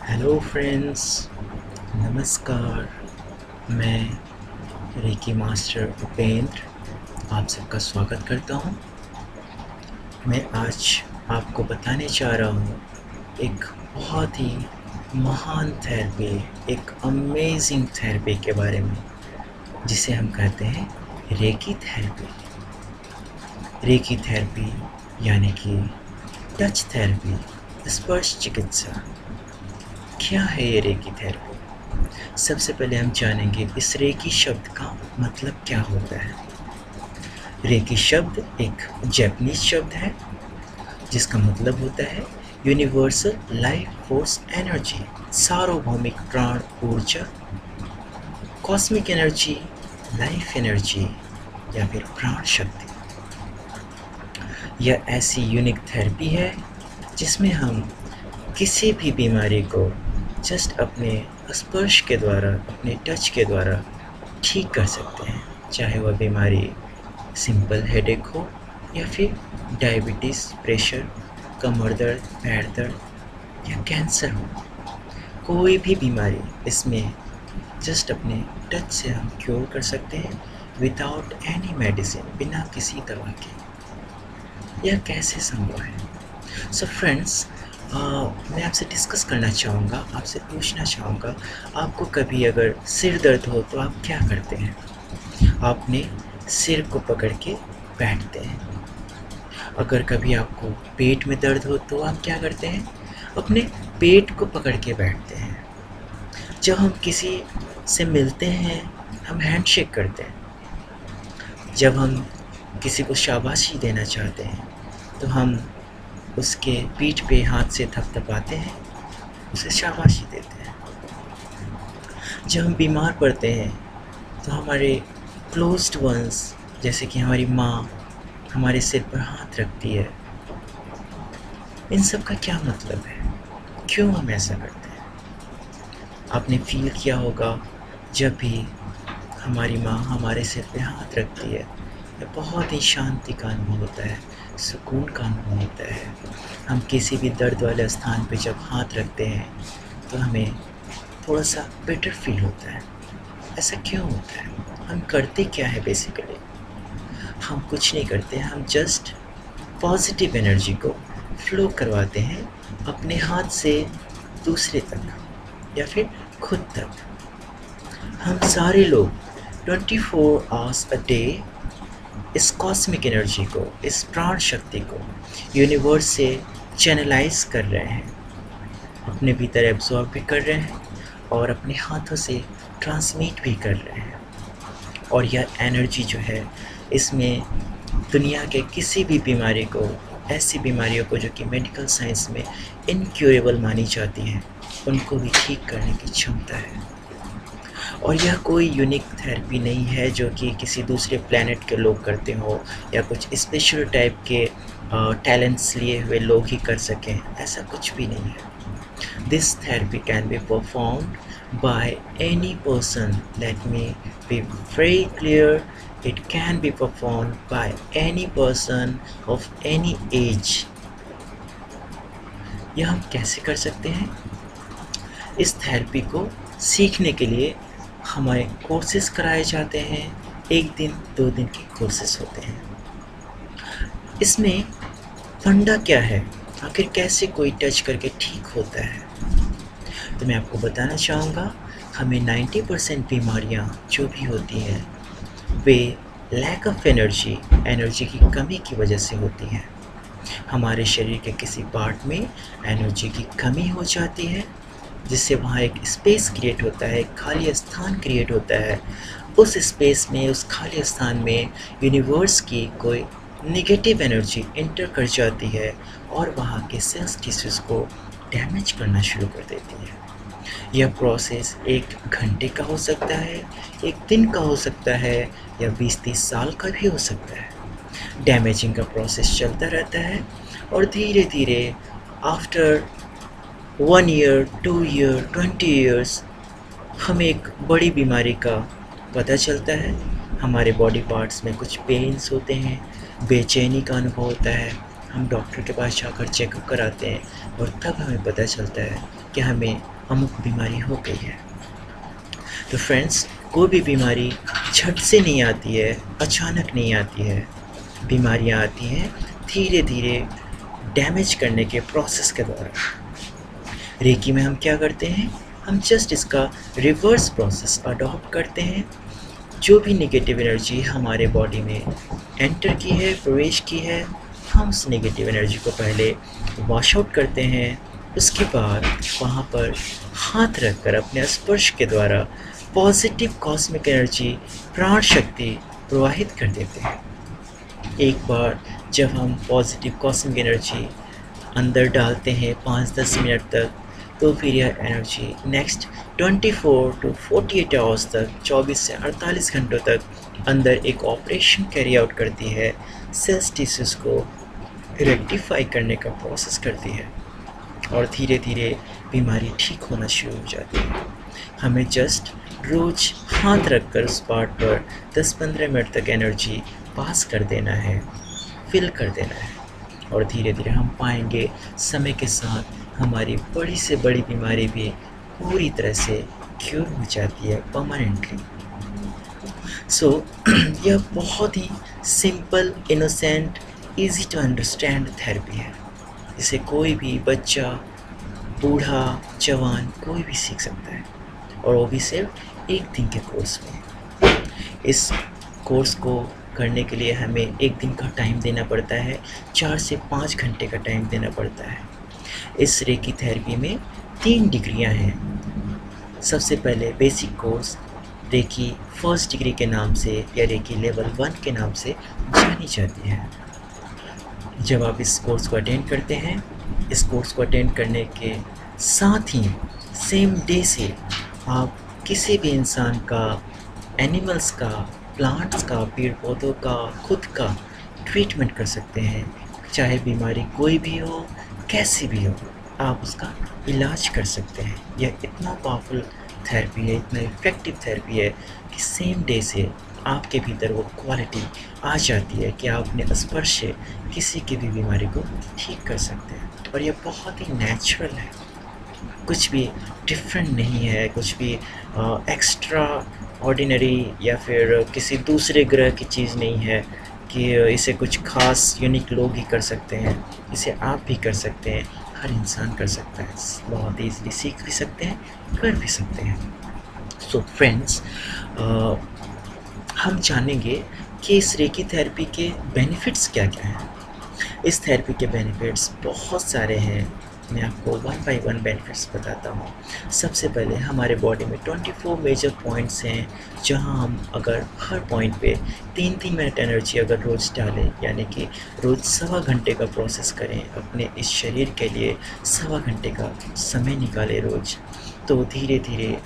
Hello friends, नमस्कार। मैं reiki master Upendra आप सबका स्वागत करता हूँ। मैं आज आपको बताने जा रहा हूँ एक बहुत ही महान थेरेपी, एक अमेजिंग थेरेपी के बारे में, जिसे हम कहते हैं रेकी थेरेपी। रेकी थेरेपी यानी कि टच थेरेपी, स्पर्श चिकित्सा। क्या है ये रेकी थेरेपी? सबसे पहले हम जानेंगे इस रेकी शब्द का मतलब क्या होता है। रेकी शब्द एक जापानीज शब्द है जिसका मतलब होता है यूनिवर्सल लाइफ फोर्स एनर्जी, सार्वभौमिक प्राण ऊर्जा, कॉस्मिक एनर्जी, लाइफ एनर्जी या फिर प्राण शक्ति। यह ऐसी यूनिक थेरेपी है जिसमें हम किसी भी बीमारी को जस्ट अपने स्पर्श के द्वारा, अपने टच के द्वारा ठीक कर सकते हैं। चाहे वह बीमारी सिंपल हेडेक हो या फिर डायबिटीज़, प्रेशर, कमर दर्द, पैर दर्द या कैंसर हो। कोई भी बीमारी इसमें जस्ट अपने टच से हम क्योर कर सकते हैं विदाउट एनी मेडिसिन, बिना किसी दवा के। यह कैसे संभव है? सो फ्रेंड्स, मैं आपसे डिस्कस करना चाहूँगा, आपसे पूछना चाहूँगा, आपको कभी अगर सिर दर्द हो तो आप क्या करते हैं? आप अपने सिर को पकड़ के बैठते हैं। अगर कभी आपको पेट में दर्द हो तो आप क्या करते हैं? अपने पेट को पकड़ के बैठते हैं। जब हम किसी से मिलते हैं हम हैंडशेक करते हैं। जब हम किसी को शाबाशी देना चाहते हैं तो हम उसके पीठ पे हाथ से थपथपाते हैं, उसे शाबाशी देते हैं। जब हम बीमार पड़ते हैं तो हमारे क्लोज्ड वंस जैसे कि हमारी माँ हमारे सिर पर हाथ रखती है। इन सब का क्या मतलब है? क्यों हम ऐसा करते हैं? आपने फील किया होगा जब भी हमारी माँ हमारे सिर पे हाथ रखती है, यह बहुत ही शांति का अनुभव होता है, सुकून का अनुभव होता है। हम किसी भी दर्द वाले स्थान पे जब हाथ रखते हैं तो हमें थोड़ा सा बेटर फील होता है। ऐसा क्यों होता है? हम करते क्या है बेसिकली? हम कुछ नहीं करते, हम जस्ट पॉजिटिव एनर्जी को फ्लो करवाते हैं अपने हाथ से दूसरे तक या फिर खुद तक। हम सारे लोग 24 आवर्स अ डे इस कॉस्मिक एनर्जी को, इस प्राण शक्ति को यूनिवर्स से चैनलाइज कर रहे हैं, अपने भीतर एब्जॉर्ब भी कर रहे हैं और अपने हाथों से ट्रांसमिट भी कर रहे हैं। और यह एनर्जी जो है, इसमें दुनिया के किसी भी बीमारी को, ऐसी बीमारियों को जो कि मेडिकल साइंस में इनक्योरेबल मानी जाती हैं, उनको भी ठीक करने की क्षमता है। और यह कोई यूनिक थेरेपी नहीं है जो कि किसी दूसरे प्लैनेट के लोग करते हो या कुछ स्पेशल टाइप के टैलेंट्स लिए हुए लोग ही कर सकें, ऐसा कुछ भी नहीं है। This therapy can be performed by any person. Let me be very clear. It can be performed by any person of any age. यह हम कैसे कर सकते हैं? इस थेरेपी को सीखने के लिए हमारे कोर्सेज कराए जाते हैं। 1 दिन 2 दिन के कोर्सेज होते हैं। इसमें फंडा क्या है? आखिर कैसे कोई टच करके ठीक होता है? तो मैं आपको बताना चाहूँगा, हमें 90% बीमारियाँ जो भी होती हैं वे लैक ऑफ एनर्जी, एनर्जी की कमी की वजह से होती हैं। हमारे शरीर के किसी पार्ट में एनर्जी की कमी हो जाती है, जिससे वहाँ एक स्पेस क्रिएट होता है, एक खाली स्थान क्रिएट होता है। उस स्पेस में, उस खाली स्थान में यूनिवर्स की कोई नेगेटिव एनर्जी इंटर कर जाती है और वहाँ के सेल्स टिश्यूज़ को डैमेज करना शुरू कर देती है। यह प्रोसेस 1 घंटे का हो सकता है, 1 दिन का हो सकता है या 20-30 साल का भी हो सकता है। डैमेजिंग का प्रोसेस चलता रहता है और धीरे धीरे आफ्टर 1 ईयर, 2 ईयर, 20 ईयर्स हमें एक बड़ी बीमारी का पता चलता है। हमारे बॉडी पार्ट्स में कुछ पेन्स होते हैं, बेचैनी का अनुभव होता है। हम डॉक्टर के पास जाकर चेकअप कराते हैं और तब हमें पता चलता है कि हमें अमुक बीमारी हो गई है। तो फ्रेंड्स, कोई भी बीमारी झट से नहीं आती है, अचानक नहीं आती है। बीमारियाँ आती हैं धीरे धीरे डैमेज करने के प्रोसेस के द्वारा। रेकी में हम क्या करते हैं, हम जस्ट इसका रिवर्स प्रोसेस अडॉप्ट करते हैं। जो भी नेगेटिव एनर्जी हमारे बॉडी में एंटर की है, प्रवेश की है, हम उस नेगेटिव एनर्जी को पहले वॉश आउट करते हैं। उसके बाद वहाँ पर हाथ रखकर अपने स्पर्श के द्वारा पॉजिटिव कॉस्मिक एनर्जी, प्राण शक्ति प्रवाहित कर देते हैं। एक बार जब हम पॉजिटिव कॉस्मिक एनर्जी अंदर डालते हैं 5-10 मिनट तक, तो फिर यह एनर्जी नेक्स्ट 24 टू 48 आवर्स तक, 24 से 48 घंटों तक अंदर एक ऑपरेशन कैरी आउट करती है, सेल्स टिश्यूज़ को रेक्टिफाई करने का प्रोसेस करती है और धीरे धीरे बीमारी ठीक होना शुरू हो जाती है। हमें जस्ट रोज़ हाथ रखकर उस पार्ट पर 10-15 मिनट तक एनर्जी पास कर देना है, फिल कर देना है और धीरे धीरे हम पाएंगे समय के साथ हमारी बड़ी से बड़ी बीमारी भी पूरी तरह से क्योर हो जाती है परमानेंटली। सो यह बहुत ही simple, innocent, easy to understand therapy है। इसे कोई भी बच्चा, बूढ़ा, जवान कोई भी सीख सकता है और वो भी सिर्फ एक दिन के कोर्स में। इस कोर्स को करने के लिए हमें एक दिन का टाइम देना पड़ता है, 4 से 5 घंटे का टाइम देना पड़ता है। इस रेकी थेरेपी में 3 डिग्रियां हैं। सबसे पहले basic course reiki first degree के नाम से या रेकी लेवल 1 के नाम से जानी जाती है। जब आप इस कोर्स को अटेंड करते हैं, इस कोर्स को अटेंड करने के साथ ही सेम डे से आप किसी भी इंसान का, एनिमल्स का, प्लांट्स का, पेड़ पौधों का, खुद का ट्रीटमेंट कर सकते हैं। चाहे बीमारी कोई भी हो, कैसी भी हो, आप उसका इलाज कर सकते हैं। यह इतना पावरफुल थेरेपी है, इतना इफ़ेक्टिव थेरेपी है कि सेम डे से आपके भीतर वो क्वालिटी आ जाती है कि आप अपने स्पर्श से किसी की भी बीमारी को ठीक कर सकते हैं। और यह बहुत ही नेचुरल है, कुछ भी डिफरेंट नहीं है, कुछ भी एक्स्ट्रा ऑर्डिनरी या फिर किसी दूसरे ग्रह की चीज़ नहीं है कि इसे कुछ खास यूनिक लोग ही कर सकते हैं। इसे आप भी कर सकते हैं, हर इंसान कर सकता है, बहुत ईज़िली सीख भी सकते हैं, कर भी सकते हैं। सो फ्रेंड्स, हम जानेंगे कि इस रेकी थेरेपी के बेनिफिट्स क्या क्या हैं। इस थेरेपी के बेनिफिट्स बहुत सारे हैं, मैं आपको 1 बाय 1 बेनिफिट्स बताता हूँ। सबसे पहले हमारे बॉडी में 24 मेजर पॉइंट्स हैं, जहाँ हम अगर हर पॉइंट पे 3-3 मिनट एनर्जी अगर रोज़ डालें, यानी कि रोज़ 1.25 घंटे का प्रोसेस करें, अपने इस शरीर के लिए 1.25 घंटे का समय निकालें रोज़, तो धीरे धीरे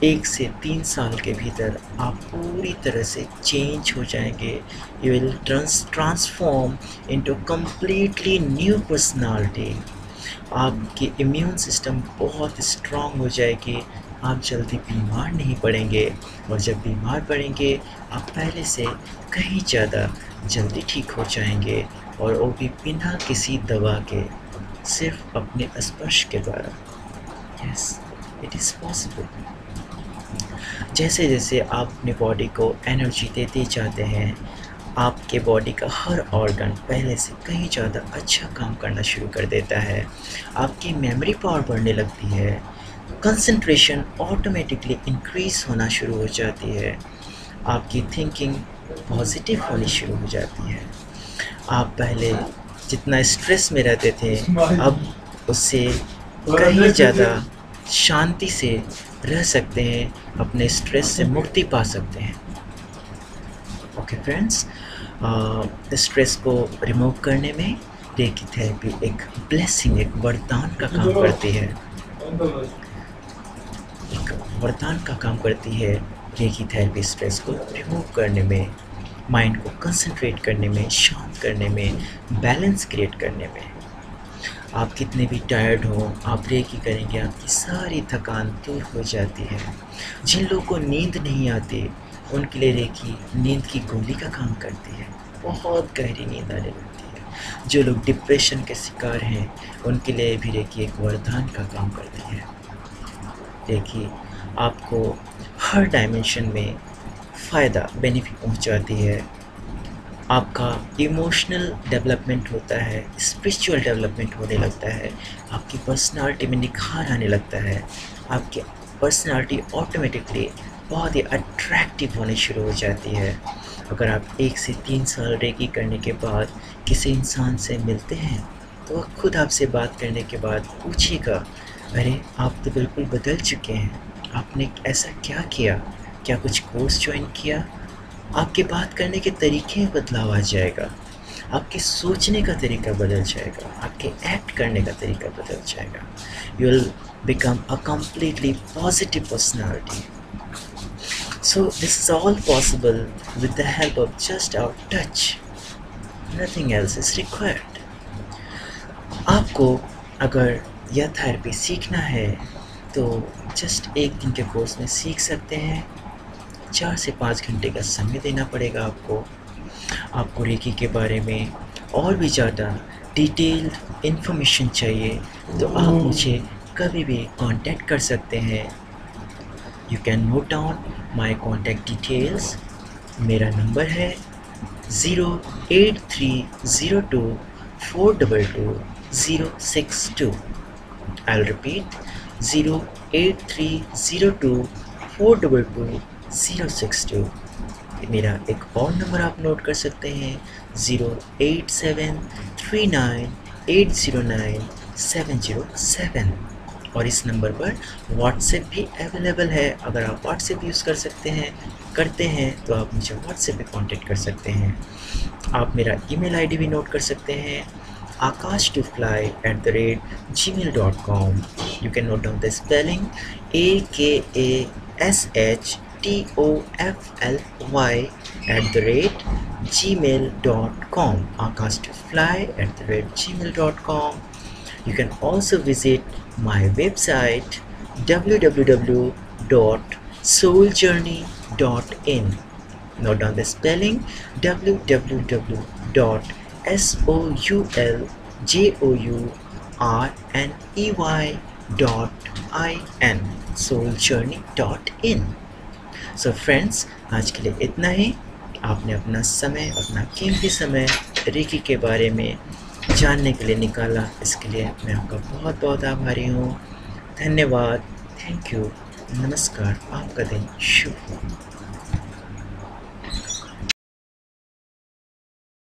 1 से 3 साल के भीतर आप पूरी तरह से चेंज हो जाएंगे। You will transform into completely new personality. आपकी इम्यून सिस्टम बहुत स्ट्रांग हो जाएगी, आप जल्दी बीमार नहीं पड़ेंगे और जब बीमार पड़ेंगे आप पहले से कहीं ज़्यादा जल्दी ठीक हो जाएंगे, और वो भी बिना किसी दवा के, सिर्फ अपने स्पर्श के द्वारा। Yes, it is possible. जैसे जैसे आप अपनी बॉडी को एनर्जी देते जाते हैं, आपके बॉडी का हर ऑर्गन पहले से कहीं ज़्यादा अच्छा काम करना शुरू कर देता है। आपकी मेमोरी पावर बढ़ने लगती है, कंसंट्रेशन ऑटोमेटिकली इंक्रीज़ होना शुरू हो जाती है, आपकी थिंकिंग पॉजिटिव होनी शुरू हो जाती है। आप पहले जितना स्ट्रेस में रहते थे, अब उससे कहीं ज़्यादा शांति से रह सकते हैं, अपने स्ट्रेस से मुक्ति पा सकते हैं। ओके फ्रेंड्स, स्ट्रेस को रिमूव करने में रेकी थेरेपी एक ब्लेसिंग, एक वरदान का काम करती है। एक वरदान का काम करती है रेकी थेरेपी, स्ट्रेस को रिमूव करने में, माइंड को कंसंट्रेट करने में, शांत करने में, बैलेंस क्रिएट करने में। आप कितने भी टायर्ड हो, आप रेकी करेंगे, आपकी सारी थकान दूर हो जाती है। जिन लोगों को नींद नहीं आती, उनके लिए रेकी नींद की गोली का काम करती है, बहुत गहरी नींद आने लगती है। जो लोग डिप्रेशन के शिकार हैं, उनके लिए भी रेकी एक वरदान का काम करती है। देखिए आपको हर डायमेंशन में फ़ायदा बेनिफिट पहुंचाती है। आपका इमोशनल डेवलपमेंट होता है, स्पिरिचुअल डेवलपमेंट होने लगता है, आपकी पर्सनालिटी में निखार आने लगता है, आपकी पर्सनालिटी ऑटोमेटिकली बहुत ही अट्रैक्टिव होनी शुरू हो जाती है। अगर आप 1 से 3 साल रेकी करने के बाद किसी इंसान से मिलते हैं तो वह खुद आपसे बात करने के बाद पूछेगा, अरे आप तो बिल्कुल बदल चुके हैं, आपने ऐसा क्या किया, क्या कुछ कोर्स ज्वाइन किया? आपके बात करने के तरीके में बदलाव आ जाएगा, आपके सोचने का तरीका बदल जाएगा, आपके एक्ट करने का तरीका बदल जाएगा। You will become a completely positive personality. So this is all possible with the help of just our touch. Nothing else is required. आपको अगर यह थेरेपी सीखना है तो जस्ट 1 दिन के कोर्स में सीख सकते हैं। 4 से 5 घंटे का समय देना पड़ेगा आपको। आपको रेकी के बारे में और भी ज़्यादा डिटेल्ड इन्फॉर्मेशन चाहिए तो आप मुझे कभी भी कांटेक्ट कर सकते हैं। You can note down my contact details. मेरा नंबर है 08302 422 062। I'll repeat 08302 422 062। मेरा एक और नंबर आप नोट कर सकते हैं 08739809707 और इस नंबर पर व्हाट्सएप भी अवेलेबल है। अगर आप व्हाट्सएप यूज़ करते हैं तो आप मुझे व्हाट्सएप पे कांटेक्ट कर सकते हैं। आप मेरा ईमेल आईडी भी नोट कर सकते हैं akash2fly@gmail.com। You can note down the spelling akash2fly@gmail.com, akash2fly@gmail.com. You can also visit my website www.souljourney.in. Note down the spelling www.souljourney.in, souljourney.in. So friends, आज के लिए इतना ही। आपने अपना समय, अपना कीमती समय रेकी के बारे में जानने के लिए निकाला, इसके लिए मैं आपका बहुत बहुत आभारी हूँ। धन्यवाद। Thank you. नमस्कार। आपका दिन शुभ हो।